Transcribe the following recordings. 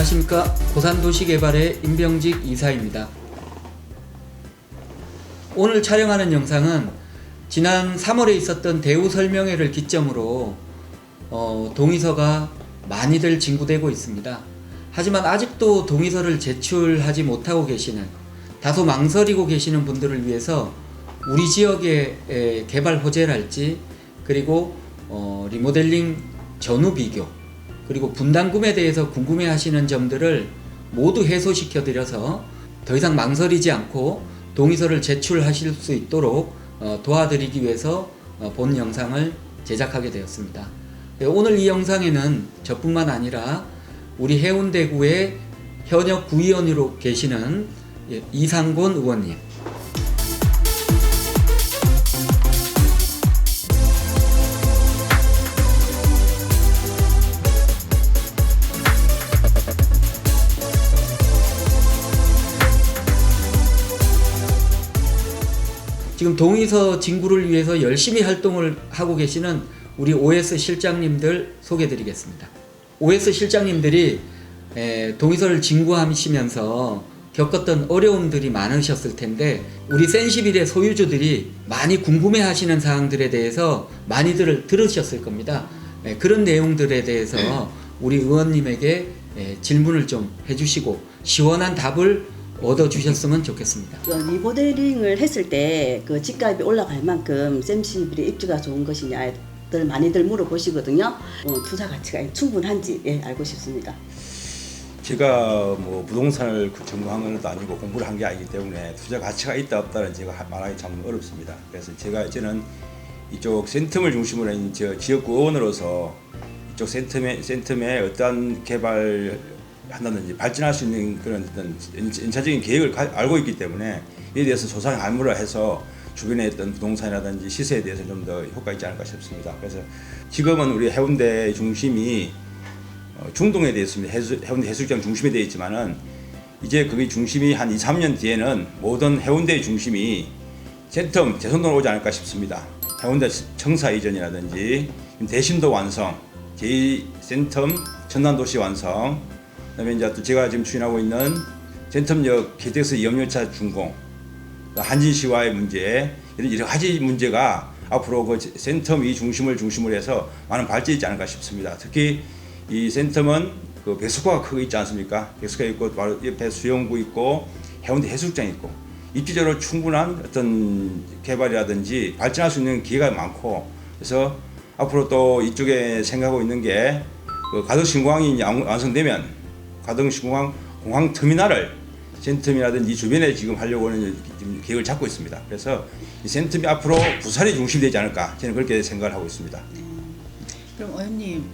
안녕하십니까. 고산도시개발의 임병직 이사입니다. 오늘 촬영하는 영상은 지난 3월에 있었던 대우설명회를 기점으로 동의서가 많이들 진구되고 있습니다. 하지만 아직도 동의서를 제출하지 못하고 계시는, 다소 망설이고 계시는 분들을 위해서 우리 지역의 개발 호재랄지, 그리고 리모델링 전후 비교, 그리고 분담금에 대해서 궁금해 하시는 점들을 모두 해소시켜 드려서 더 이상 망설이지 않고 동의서를 제출하실 수 있도록 도와드리기 위해서 본 영상을 제작하게 되었습니다. 오늘 이 영상에는 저뿐만 아니라 우리 해운대구의 현역 구의원으로 계시는 이상곤 의원님, 지금 동의서 진구를 위해서 열심히 활동을 하고 계시는 우리 OS 실장님들 소개드리겠습니다. OS 실장님들이 동의서를 진구하시면서 겪었던 어려움들이 많으셨을 텐데, 우리 센시빌의 소유주들이 많이 궁금해 하시는 사항들에 대해서 많이들 들으셨을 겁니다. 그런 내용들에 대해서 우리 의원님에게 질문을 좀 해주시고 시원한 답을 얻어주셨으면 좋겠습니다. 리모델링을 했을 때 그 집값이 올라갈 만큼 센시빌의 입지가 좋은 것이냐들 많이들 물어보시거든요. 투자 가치가 충분한지 알고 싶습니다. 제가 뭐 부동산을 전공한 것도 아니고 공부를 한 게 아니기 때문에 투자 가치가 있다 없다는 제가 말하기 참 어렵습니다. 그래서 저는 이쪽 센텀을 중심으로 한 지역구 의원으로서 이쪽 센텀에 어떠한 개발 한다든지 발전할 수 있는 그런 어떤 연차적인 계획을 알고 있기 때문에 이에 대해서 조사를 안무를 해서 주변에 어떤 부동산이라든지 시세에 대해서 좀 더 효과 있지 않을까 싶습니다. 그래서 지금은 우리 해운대 중심이 중동에 되어 있습니다. 해운대 해수욕장 중심에 되어 있지만은 이제 거기 중심이 한 2, 3년 뒤에는 모든 해운대 중심이 센텀 제손도로 오지 않을까 싶습니다. 해운대 청사 이전이라든지 대심도 완성, 제2센텀 전남도시 완성, 그다음에 이제 또 제가 지금 추진하고 있는 센텀역 KTX 이용열차 준공, 한진시와의 문제, 이런 여러 가지 문제가 앞으로 그 센텀 이 중심으로 해서 많은 발전이 있지 않을까 싶습니다. 특히 이 센텀은 그 백석호가 크고 있지 않습니까? 백석호가 있고 바로 옆에 수영구 있고 해운대 해수욕장 있고 입지적으로 충분한 어떤 개발이라든지 발전할 수 있는 기회가 많고, 그래서 앞으로 또 이쪽에 생각하고 있는 게 그 가덕신공항이 완성되면 가덕신공항 공항 터미널을 센텀이라든지 이 주변에 지금 하려고 하는 계획을 잡고 있습니다. 그래서 이 센텀이 앞으로 부산이 중심이 되지 않을까, 저는 그렇게 생각을 하고 있습니다. 그럼 의원님,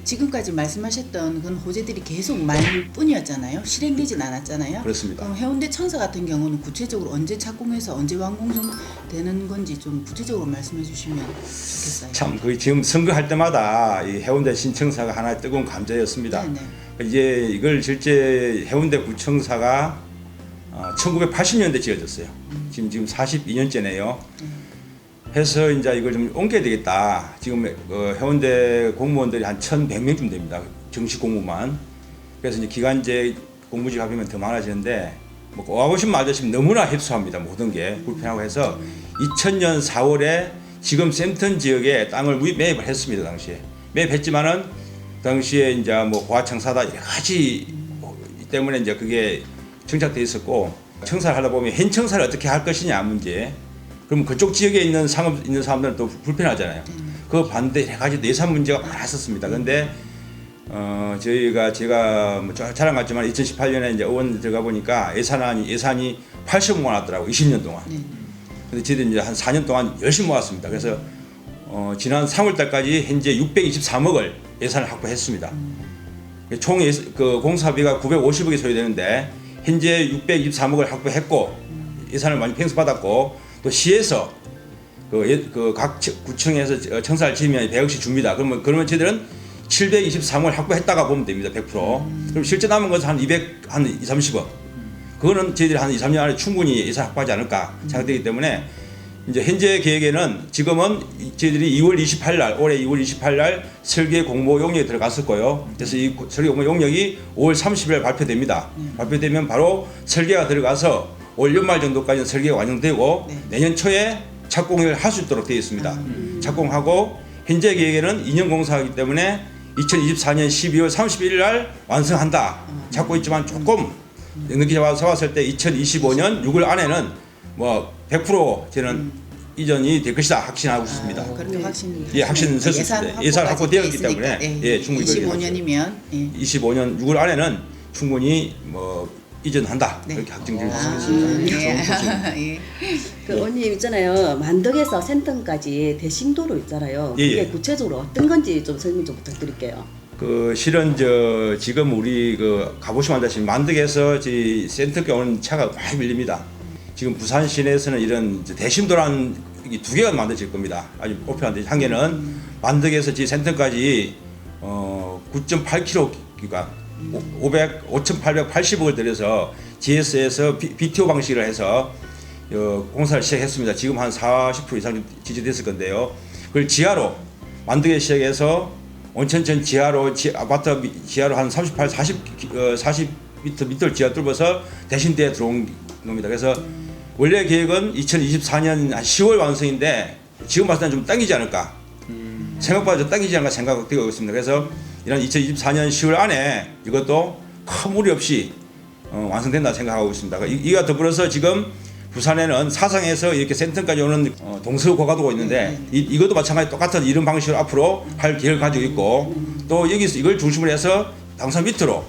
지금까지 말씀하셨던 그런 호재들이 계속 말 뿐이었잖아요. 실행되진 않았잖아요. 그렇습니다. 그럼 해운대 청사 같은 경우는 구체적으로 언제 착공해서 언제 완공되는 건지 좀 구체적으로 말씀해 주시면 좋겠어요. 참, 지금 선거할 때마다 이 해운대 신청사가 하나의 뜨거운 감자였습니다. 네네. 이제 이걸 실제 해운대 구청사가 1980년대 지어졌어요. 지금 42년째네요. 해서 이제 이걸 좀 옮겨야 되겠다. 지금 해운대 공무원들이 한 1,100명쯤 됩니다. 정식 공무만. 그래서 이제 기간제 공무직 합이면 더 많아지는데, 뭐 와보시면 아저씨는 너무나 협소합니다. 모든 게 불편하고 해서 2000년 4월에 지금 센텀 지역에 땅을 매입을 했습니다. 당시에 매입했지만은 당시에 이제 뭐 고하청사다 여러 가지 때문에 이제 그게 정착돼 있었고, 청사를 하다 보면 현 청사를 어떻게 할 것이냐 문제. 그러면 그쪽 지역에 있는 상업 있는 사람들은 또 불편하잖아요. 그 반대 여러 가지 예산 문제가 많았었습니다. 그런데 제가 뭐 자랑 같지만 2018년에 이제 의원 들어가 보니까 예산이 80억 모았더라고, 20년 동안. 근데 저희들 이제 한 4년 동안 열심히 모았습니다. 그래서 지난 3월 달까지 현재 623억을 예산을 확보했습니다. 총 공사비가 950억이 소요되는데 현재 623억을 확보했고 예산을 많이 팽수받았고, 또 시에서 각 구청에서 청사를 지으면 100억씩 줍니다. 그러면 저희들은 723억을 확보했다가 보면 됩니다. 100%. 그럼 실제 남은 것은 한 230억. 그거는 저희들이 한 2, 3년 안에 충분히 예산 확보하지 않을까 생각되기 때문에 이제 현재 계획에는 지금은 저희들이 2월 28일 날 올해 2월 28일 날 설계 공모 용역에 들어갔었고요. 그래서 이 설계 공모 용역이 5월 30일 발표됩니다. 발표되면 바로 설계가 들어가서 올 연말 정도까지는 설계가 완성되고 네. 내년 초에 착공을 할 수 있도록 되어 있습니다. 착공하고 현재 계획에는 2년 공사하기 때문에 2024년 12월 31일 날 완성한다. 잡고 있지만 조금 늦게 잡았을 때 2025년 6월 안에는 뭐 100% 저는 이전이 될 것이다 확신하고 있습니다. 그렇게 확신. 예, 확신 섰습니다. 예산 확보되었기 때문에 예, 충분히 25년이면 예. 25년 6월 안에는 충분히 뭐 이전한다. 네. 그렇게 확정드릴 수 있습니다. 예. 그 의원님 있잖아요. 만덕에서 센텀까지 대심도로 있잖아요. 예, 그게 예. 구체적으로 어떤 건지 좀 설명 좀 부탁드릴게요. 그 실은 지금 우리 그 가보시면 알다시피 만덕에서 센터께 오는 차가 많이 밀립니다. 지금 부산 시내에서는 이런 대심도라는 두 개가 만들어질 겁니다. 아주 목표한데 한 개는 만덕에서 센터까지 9.8km 그러니까 5,880억을 들여서 GS에서 BTO 방식을 해서 공사를 시작했습니다. 지금 한 40% 이상 지지됐을 건데요. 그걸 지하로 만덕에 시작해서 온천천 지하로 아파트 지하로 한 38, 40m 지하 뚫어서 대신대에 들어온 겁니다. 그래서 원래 계획은 2024년 한 10월 완성인데 지금 봤을 때는 좀 당기지 않을까. 생각보다 좀 당기지 않을까 생각되고 있습니다. 그래서 이런 2024년 10월 안에 이것도 큰 무리 없이 완성된다 생각하고 있습니다. 이와 더불어서 지금 부산에는 사상에서 이렇게 센텀까지 오는 동서고가도가 있는데 이것도 마찬가지 똑같은 이런 방식으로 앞으로 할 계획을 가지고 있고 또 여기서 이걸 중심으로 해서 당산 밑으로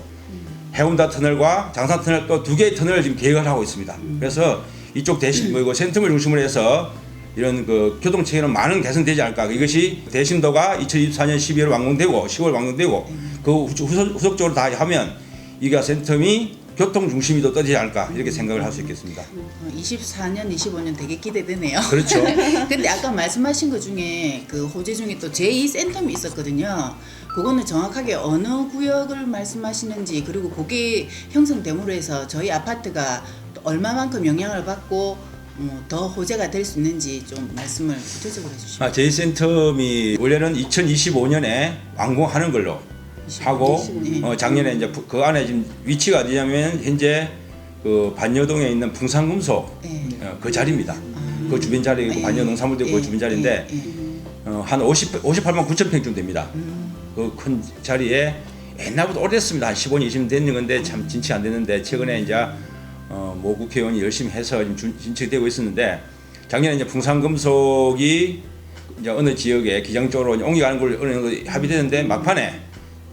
해운다 터널과 장산 터널 또 두 개의 터널을 지금 계획을 하고 있습니다. 그래서 이쪽 대신 이거 센텀을 중심으로 해서 이런 그 교통 체계는 많은 개선되지 않을까. 이것이 대신도가 2024년 12월 완공되고 10월 완공되고 그 후속적으로 다 하면 이가 센텀이 교통 중심이 더 떠지지 않을까 이렇게 생각을 할 수 있겠습니다. 24년, 25년 되게 기대되네요. 그렇죠. 근데 아까 말씀하신 것 중에 그 호재 중에 또 제2 센텀이 있었거든요. 그거는 정확하게 어느 구역을 말씀하시는지 그리고 그게 형성됨으로 해서 저희 아파트가 또 얼마만큼 영향을 받고 더 호재가 될 수 있는지 좀 말씀을 구체적으로 해주시면. 제2센텀이 원래는 2025년에 완공하는 걸로 하고 작년에 이제 그 안에 지금 위치가 어디냐면 현재 그 반여동에 있는 풍산금속 그 자리입니다. 그 주변 자리고 반여농산물도 그 주변 자리인데 한 58만 9천 평쯤 됩니다. 그 큰 자리에 옛날부터 오래됐습니다. 한 15년 20년 됐는 건데 참 진척이 안 됐는데 최근에 이제 모 국회의원이 열심히 해서 지금 진척이 되고 있었는데 작년에 이제 풍산금속이 이제 어느 지역에 기장 쪽으로 옮겨가는 걸 어느 정도 합의되는데 막판에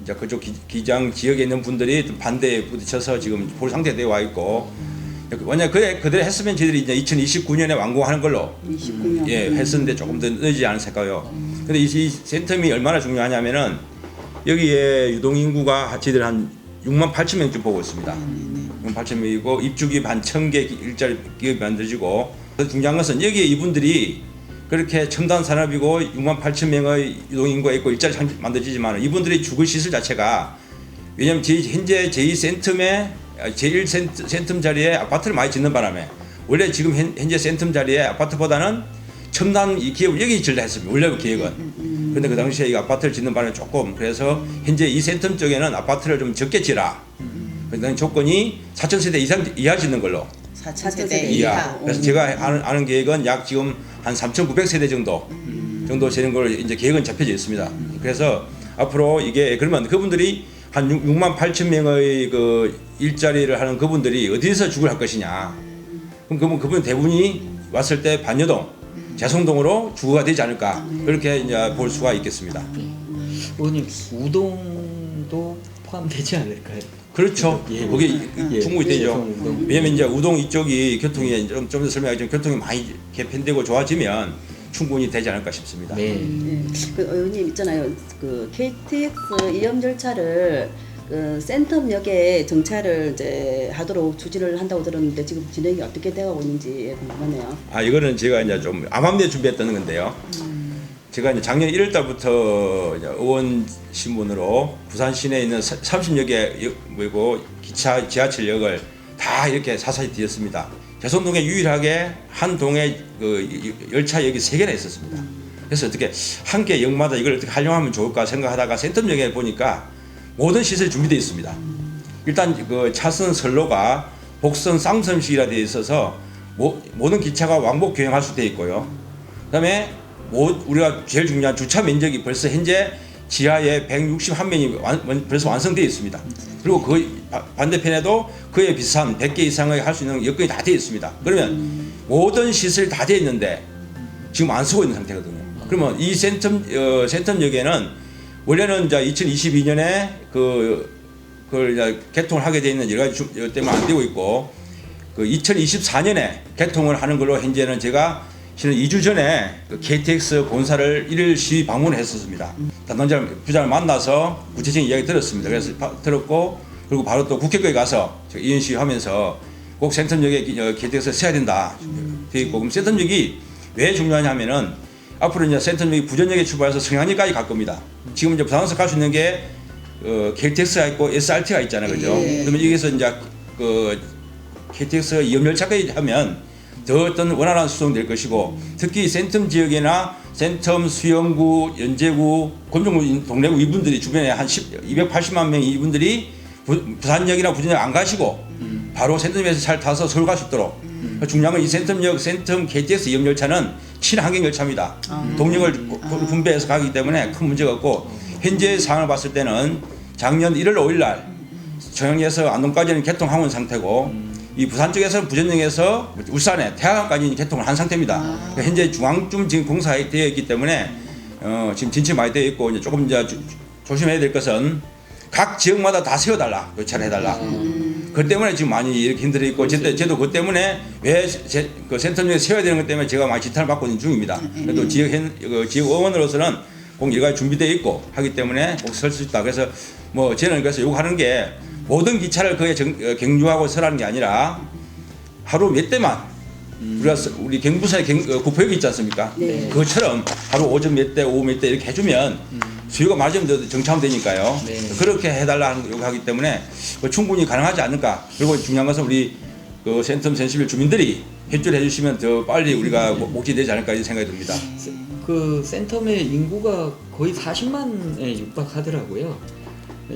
이제 그쪽 기장 지역에 있는 분들이 좀 반대에 부딪혀서 지금 볼 상태에 되어 와 있고 만약 그대로 했으면 저희들이 이제 2029년에 완공하는 걸로 29년. 예 했었는데 조금 더 늦지 않았을까요? 근데 이 센텀이 얼마나 중요하냐면은 여기에 유동 인구가 저희들 한 6만 8천 명쯤 보고 있습니다. 6만 8천 명이고 입주기 반 1,000개 일자리 기업이 만들어지고 중요한 것은 여기에 이분들이 그렇게 첨단 산업이고 6만 8천 명의 유동 인구가 있고 일자리 만들어지지만 이분들이 주거 시설 자체가 왜냐하면 현재 제2센텀에 제1센텀 자리에 아파트를 많이 짓는 바람에 원래 지금 현재 센텀 자리에 아파트보다는 첨단 이 기업을 여기 짓려 했습니다. 원래 그 계획은. 그런데 그 당시에 이 아파트를 짓는 바람에 조금 그래서 현재 이 센텀 쪽에는 아파트를 좀 적게 지라. 그다음 조건이 4,000세대 이하 짓는 걸로. 4,000세대 이하. 그래서 제가 아는 계획은 약 지금 한 3,900세대 정도 되는 걸 이제 계획은 잡혀져 있습니다. 그래서 앞으로 이게 그러면 그분들이 한 6만 8천 명의 그 일자리를 하는 그분들이 어디서 주거를 할 것이냐. 그럼 그분 대부분이 왔을 때 반여동, 재송동으로 주거가 되지 않을까. 그렇게 이제 볼 수가 있겠습니다. 의원님 우동도 포함되지 않을까요? 그렇죠. 예. 그게 충분히 되죠. 우동. 왜냐면 이제 우동 이쪽이 교통이 좀 더 설명하자면 교통이 많이 개편되고 좋아지면 충분히 되지 않을까 싶습니다. 네. 그 의원님 있잖아요. 그 KTX 이용 열차를 그 센텀역에 정차를 이제 하도록 추진을 한다고 들었는데 지금 진행이 어떻게 되어가고 있는지 궁금하네요. 이거는 제가 이제 좀 암암리에 준비했던 건데요. 제가 이제 작년 1월 달부터 의원 신문으로 부산 시내에 있는 30여 개 기차, 지하철역을 다 이렇게 사사히 뒤졌습니다. 개선동에 유일하게 한 동에 그 열차역이 3개나 있었습니다. 그래서 어떻게 한 개 역마다 이걸 어떻게 활용하면 좋을까 생각하다가 센텀역에 보니까 모든 시설이 준비되어 있습니다. 일단 그 차선 선로가 복선 쌍선식이라 되어 있어서 모든 기차가 왕복 교행할 수 되어 있고요. 그다음에 우리가 제일 중요한 주차 면적이 벌써 현재 지하에 161명이 벌써 완성되어 있습니다. 그리고 그 반대편에도 그에 비슷한 100개 이상의 할 수 있는 여건이 다 되어 있습니다. 그러면 모든 시설이 다 되어 있는데 지금 안 쓰고 있는 상태거든요. 그러면 이 센텀역에는 원래는 이제 2022년에 그걸 이제 개통을 하게 되어 있는 여러 가지 때문에 안 되고 있고, 그 2024년에 개통을 하는 걸로 현재는 제가 실은 2주 전에 그 KTX 본사를 1일 시위 방문을 했었습니다. 담당자 부장을 만나서 구체적인 이야기 들었습니다. 그래서 들었고, 그리고 바로 또 국회까지 가서 이행 시위하면서 꼭 센텀역에 KTX를 세야 된다 되어 있고, 그럼 센텀역이 왜 중요하냐면은 앞으로 이제 센텀역이 부전역에 출발해서 성양역까지 갈 겁니다. 지금 이제 부산에서 갈 수 있는 게 KTX가 있고 SRT가 있잖아요, 그죠? 네. 그러면 여기서 이제 그 KTX 2업 열차까지 하면 더 어떤 원활한 수송될 것이고, 특히 센텀 지역이나 센텀, 수영구, 연제구, 곤종구, 동래구 이분들이 주변에 한 280만 명이 이분들이 부산역이나 부전역 안 가시고 바로 센텀역에서 차를 타서 서울 갈 수 있도록. 중요한 건 이 센텀 KTX 2업 열차는 친환경 열차입니다. 동력을 분배해서 가기 때문에 큰 문제가 없고, 현재 상황을 봤을 때는 작년 1월 5일 날 청양에서 안동까지는 개통하고 있는 상태고, 이 부산 쪽에서 부전역에서 울산에 태화강까지 개통을 한 상태입니다. 그러니까 현재 중앙쯤 지금 공사되어 있기 때문에 지금 진출 많이 되어 있고, 이제 조금 이제 조심해야 될 것은 각 지역마다 다 세워달라, 교차를 해달라. 그 때문에 지금 많이 이렇게 힘들어 있고, 저도 그 때문에 왜 그 센텀역에 세워야 되는 것 때문에 제가 많이 지탄을 받고 있는 중입니다. 그래도 지역 의원으로서는 꼭 여러 가지 준비되어 있고 하기 때문에 꼭 설 수 있다. 그래서 뭐 저는 그래서 요구하는 게 모든 기차를 거기에 경유하고 서라는 게 아니라 하루 몇 대만 우리 경부선에 구포역이 있지 않습니까? 네. 그것처럼 하루 오전 몇 대, 오후 몇 대 이렇게 해주면 수요가 많아지면 더 정차되니까요. 네. 그렇게 해달라는 요구하기 때문에 충분히 가능하지 않을까. 그리고 중요한 것은 우리 그 센텀 센시빌 주민들이 협조를 해주시면 더 빨리 우리가 목지되지 않을까 이런 생각이 듭니다. 그 센텀의 인구가 거의 40만에 육박하더라고요.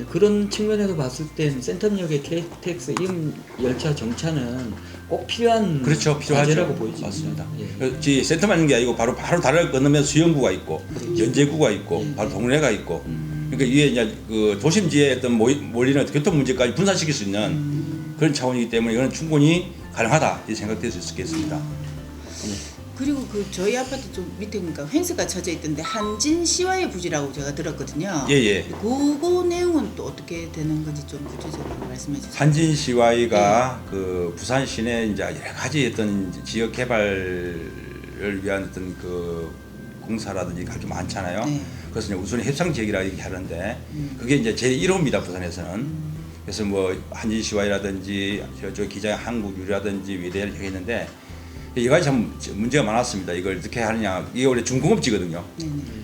그런 측면에서 봤을 땐 센텀역의 KTX 이음 열차 정차는 꼭 필요한 그렇죠, 필요하죠. 과제라고 보이죠. 맞습니다. 예. 센터만 있는 게 아니고 바로 다리를 건너면 수영구가 있고, 연제구가 있고, 바로 동래가 있고. 그러니까 이게 이제 그 도심지에 어떤 몰리는 교통 문제까지 분산시킬 수 있는 그런 차원이기 때문에 이거는 충분히 가능하다 이 생각될 수 있겠습니다. 그리고 그 저희 아파트 좀 밑에 보니까 횡스가 쳐져 있던데 한진 시와의 부지라고 제가 들었거든요. 예. 그거 내용은 또 어떻게 되는 건지 좀 구체적으로 말씀해 주세요. 한진 시와이가 그 부산 시내 이제 여러 가지 어떤 지역 개발을 위한 어떤 그 공사라든지 그렇게 많잖아요. 네. 그래서 이제 우선 협상 지역이라고 얘기 하는데 그게 이제 제1호입니다, 부산에서는. 그래서 뭐 한진 시와이라든지 저쪽 기장 한국유라든지 위대를 이렇게 했는데 여러 가지 참 문제가 많았습니다. 이걸 어떻게 하느냐. 이게 원래 중공업지거든요.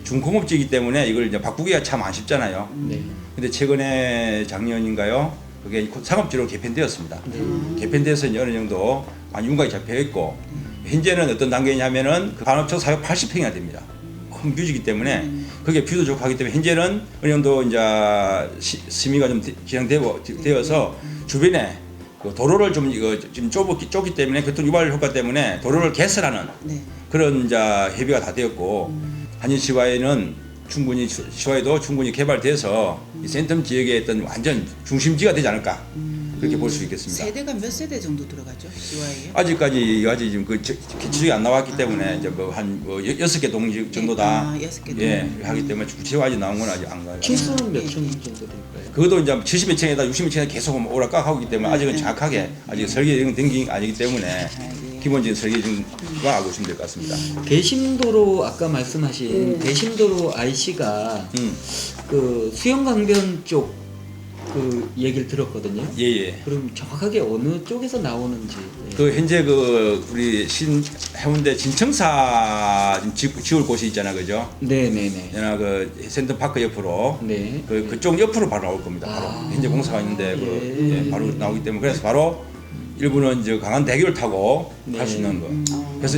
중공업지이기 때문에 이걸 이제 바꾸기가 참 안 쉽잖아요. 네. 근데 최근에 작년인가요? 그게 상업지로 개편되었습니다. 개편돼서 이제 어느 정도 많이 윤곽이 잡혀 있고, 현재는 어떤 단계냐면은 그 간업청 사역 80평이나 됩니다. 큰 뷰지이기 때문에 그게 뷰도 좋고 하기 때문에 현재는 어느 정도 이제 심의가 좀 진행되어서 주변에 그 도로를 좀 지금 좁기 때문에 교통 유발 효과 때문에 도로를 개설하는 그런 이제 협의가 다 되었고, 한인시와에는 충분히 시와에도 충분히 개발돼서 이 센텀 지역의 어떤 완전 중심지가 되지 않을까 그렇게 볼 수 있겠습니다. 세대가 몇 세대 정도 들어가죠? 시와이에? 아직까지 지금 그 기출이 안 나왔기 때문에 이제 뭐 한 6개 동 정도다. 6개 예, 하기 때문에 구체가 아직 나온 건 아직 안 가요. 층수는 몇 층 정도 될까요? 그것도 이제 70몇 층에다 60몇 층에 계속 오락가락 있기 때문에 아직은 정확하게 아직 설계 된 게 아니기 때문에 기본적인 설계 중과 알고 있으면 될 것 같습니다. 대심도로 아까 말씀하신 대심도로 IC가 그 수영강변 쪽 그 얘기를 들었거든요. 예. 그럼 정확하게 어느 쪽에서 나오는지. 예. 그 현재 그 우리 해운대 진청사 지을 곳이 있잖아, 그죠? 네네네. 그 센터파크 옆으로 네. 그쪽 옆으로 바로 나올 겁니다. 바로 현재 공사가 있는데 바로 나오기 때문에 그래서 바로 일부는 이제 강한대교를 타고 네. 갈 수 있는 거.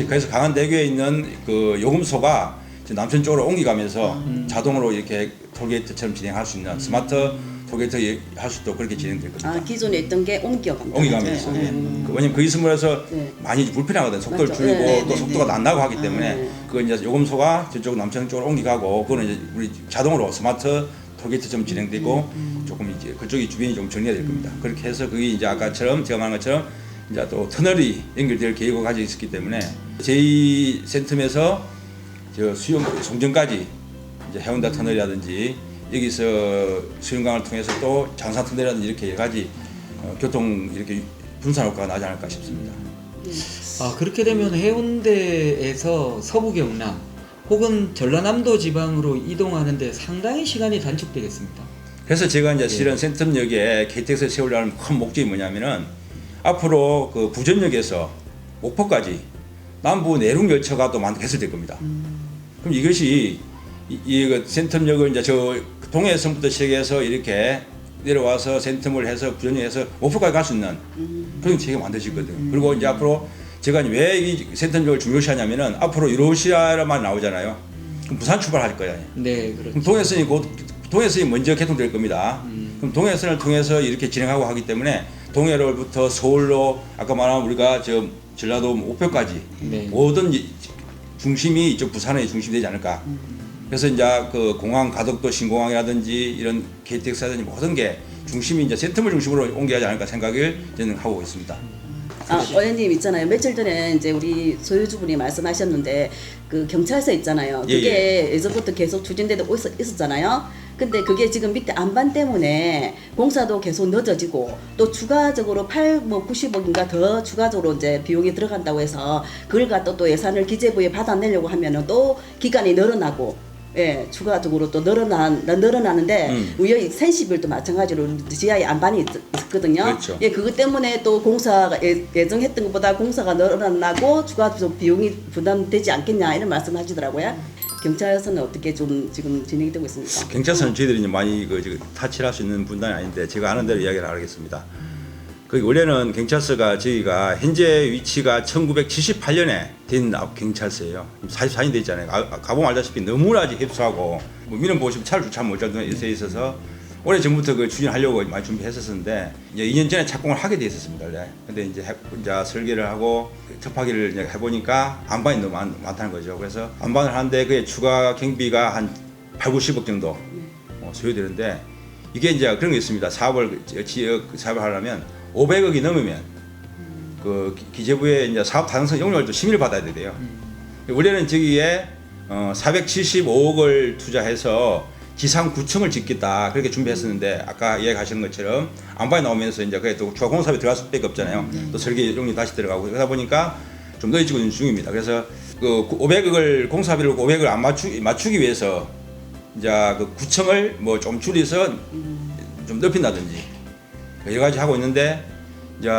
그래서 강한대교에 있는 그 요금소가 이제 남천 쪽으로 옮겨가면서 자동으로 이렇게 톨게이트처럼 진행할 수 있는 스마트 톨게이트 할 수 있도록 그렇게 진행될 겁니다. 아 기존에 있던 게 옮겨간다. 옮겨가면서. 왜냐면 그 있음으로 해서 네. 많이 불편하거든. 속도를 맞죠. 줄이고 네, 또 네, 속도가 네. 안 나고 하기 때문에 네. 그거 이제 요금소가 저쪽 남천 쪽으로 옮겨가고 그거는 이제 우리 자동으로 스마트 톨게이트처럼 진행되고 조금 이제 그쪽이 주변이 좀 정리가 될 겁니다. 그렇게 해서 그게 이제 아까처럼 제가 말한 것처럼 이제 또 터널이 연결될 계획을 가지고 있었기 때문에 제2 센텀에서 저 수영 송정까지 이제 해운대 터널이라든지 여기서 수영강을 통해서 또 장산 터널이라든지 이렇게 여러 가지 교통 이렇게 분산 효과가 나지 않을까 싶습니다. 아, 그렇게 되면 해운대에서 서부 경남 혹은 전라남도 지방으로 이동하는데 상당히 시간이 단축되겠습니다. 그래서 제가 이제 실은 센텀역에 KTX를 세우려는 큰 목적이 뭐냐면은 앞으로 그 부전역에서 목포까지 남부 내륙 열차가 또 개설될 겁니다. 그럼 이것이 그 센텀역을 이제 저 동해선부터 시작해서 이렇게 내려와서 센텀을 해서 부전역에서 목포까지 갈 수 있는 그런 체계가 만들어지거든요. 그리고 이제 앞으로 제가 왜 이 센텀역을 중요시하냐면은 앞으로 유로시아만 나오잖아요. 그럼 부산 출발할 거예요. 네, 그렇죠. 그럼 동해선이 먼저 개통될 겁니다. 그럼 동해선을 통해서 이렇게 진행하고 하기 때문에 동해로부터 서울로 아까 말한 우리가 저 전라도 목표까지 네. 모든 중심이 이쪽 부산의 중심이 되지 않을까. 그래서 이제 그 공항 가덕도 신공항이라든지 이런 KTX라든지 모든 게 중심이 이제 센텀을 중심으로 옮겨야지 않을까 생각을 저는 하고 있습니다. 아, 의원님 있잖아요. 며칠 전에 이제 우리 소유주분이 말씀하셨는데 그 경찰서 있잖아요. 그게 예전부터 계속 추진되고 있었잖아요. 근데 그게 지금 밑에 안반 때문에 공사도 계속 늦어지고 또 추가적으로 90억인가 더 추가적으로 이제 비용이 들어간다고 해서 그걸 갖다 또 예산을 기재부에 받아내려고 하면은 또 기간이 늘어나고 예, 추가적으로 또 늘어나는데 우리 센시빌도 마찬가지로 지하에 안반이 있거든요. 그렇죠. 예, 그것 때문에 또 공사가 예정했던 것보다 공사가 늘어나고 추가적으로 비용이 부담되지 않겠냐 이런 말씀하시더라고요. 경찰서는 어떻게 좀 지금 진행이 되고 있습니까? 경찰서는 저희들이 이제 많이 그 지금 타치를 할 수 있는 분단이 아닌데 제가 아는 대로 이야기를 하겠습니다. 그 원래는 경찰서가 저희가 현재 위치가 1978년에 된 경찰서예요. 44년 됐잖아요. 가보면 알다시피 너무나 협소하고 뭐 민원 보시면 차를 주차 못할 등에 있어서 오래 전부터 그 추진하려고 많이 준비했었는데 이제 2년 전에 착공을 하게 돼 있었습니다. 근데 이제 설계를 하고 접하기를 이제 해보니까 안반이 너무 많다는 거죠. 그래서 안반을 하는데 그게 추가 경비가 한 8, 90억 정도 소요되는데 이게 이제 그런 게 있습니다. 지역 사업을 하려면 500억이 넘으면 그 기재부에 이제 사업 타당성 용역을 또 심의를 받아야 돼요. 원래는 저기에 475억을 투자해서 지상 9층을 짓겠다 그렇게 준비했었는데 아까 이야기하시는 것처럼 안반이 나오면서 이제 그게 또 추가 공사비 들어갈 수밖에 없잖아요. 또 설계 용이 다시 들어가고 그러다 보니까 좀 늦어지고 있는 중입니다. 그래서 그 500억을 공사비를 500억을 안 맞추기 위해서 이제 그 9층을 뭐 좀 줄여서 좀 넓힌다든지 여러 가지 하고 있는데 이제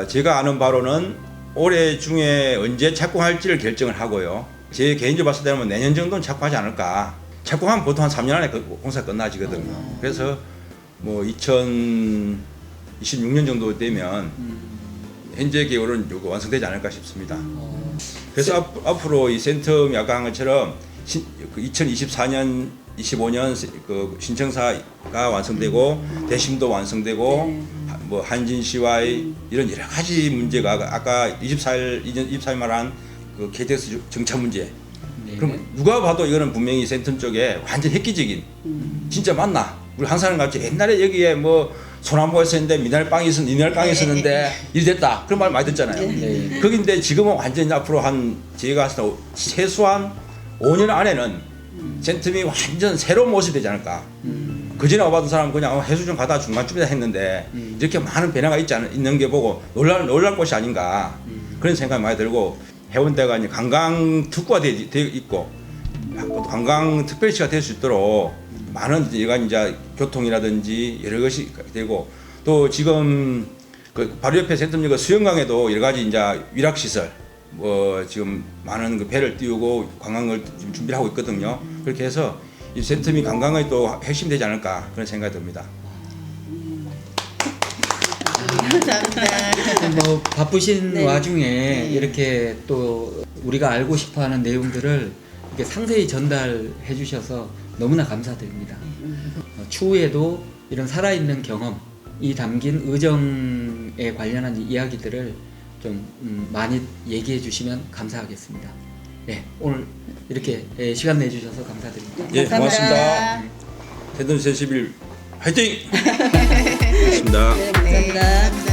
제가 아는 바로는 올해 중에 언제 착공할지를 결정을 하고요. 제 개인적으로 봤을 때는 내년 정도는 착공하지 않을까. 착공하면 보통 한 3년 안에 공사 끝나지거든요. 그래서 뭐 2026년 정도 되면 현재 계획으로는 완성되지 않을까 싶습니다. 그래서 앞으로 이 센텀이 아까 한 것처럼 2024년 25년 그 신청사가 완성되고 대심도 완성되고 뭐 한진시와의 이런 여러 가지 문제가 아까 24일 말한 그 KTX 정차 문제. 그럼 누가 봐도 이거는 분명히 센텀 쪽에 완전 획기적인 진짜 맞나? 우리 한사람 같이 옛날에 여기에 뭐 소나무가 있었는데 미나리빵이 있었는데 일 됐다 그런 말 많이 듣잖아요. 거긴데 지금은 완전 앞으로 제가 봤을 때 최소한 5년 안에는 센텀이 완전 새로운 모습이 되지 않을까. 그전에 와봤던 사람은 그냥 해수전 가다가 중간쯤이다 했는데 이렇게 많은 변화가 있는 게 보고 놀랄 것이 아닌가 그런 생각이 많이 들고 해운대가 이제 관광 특구가 되어 있고 관광 특별시가 될 수 있도록 많은 이제 교통이라든지 여러 것이 되고 또 지금 그 바로 옆에 센텀역 수영강에도 여러 가지 이제 위락 시설 뭐 지금 많은 그 배를 띄우고 관광을 지금 준비를 하고 있거든요. 그렇게 해서 이 센텀이 관광의 또 핵심이 되지 않을까 그런 생각이 듭니다. 감사합니다. 뭐 바쁘신 네. 와중에 이렇게 또 우리가 알고 싶어하는 내용들을 이렇게 상세히 전달해 주셔서 너무나 감사드립니다. 추후에도 이런 살아있는 경험이 담긴 의정에 관련한 이야기들을 좀 많이 얘기해 주시면 감사하겠습니다. 네, 오늘 이렇게 시간 내주셔서 감사드립니다. 예, 감사합니다. 고맙습니다. 대전 31 화이팅! 고맙습니다. 네, 감사합니다.